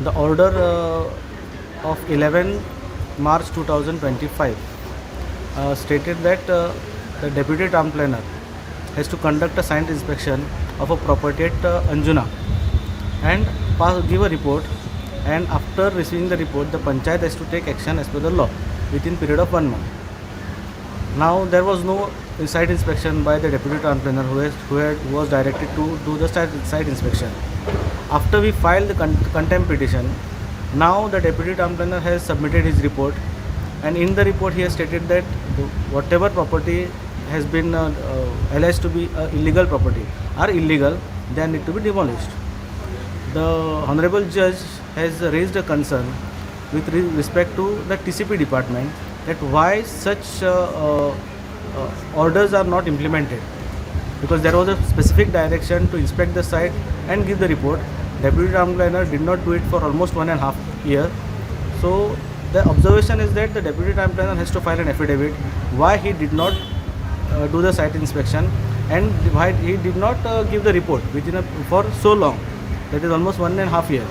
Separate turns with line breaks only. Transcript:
The order of 11 March 2025 stated that the Deputy Town Planner has to conduct a site inspection of a property at Anjuna and give a report, and after receiving the report the Panchayat has to take action as per the law within period of 1 month. Now there was no site inspection by the Deputy Town Planner who was directed to do the site inspection. After we filed the contempt petition, now the Deputy Town Planner has submitted his report, and in the report he has stated that whatever property has been alleged to be illegal property are illegal, they need to be demolished. The Honorable Judge has raised a concern with respect to the TCP department that why such orders are not implemented, because there was a specific direction to inspect the site and give the report. Deputy Town Planner did not do it for almost 1.5 years. So the observation is that the Deputy Town Planner has to file an affidavit why he did not do the site inspection and why he did not give the report for so long, that is almost 1.5 years.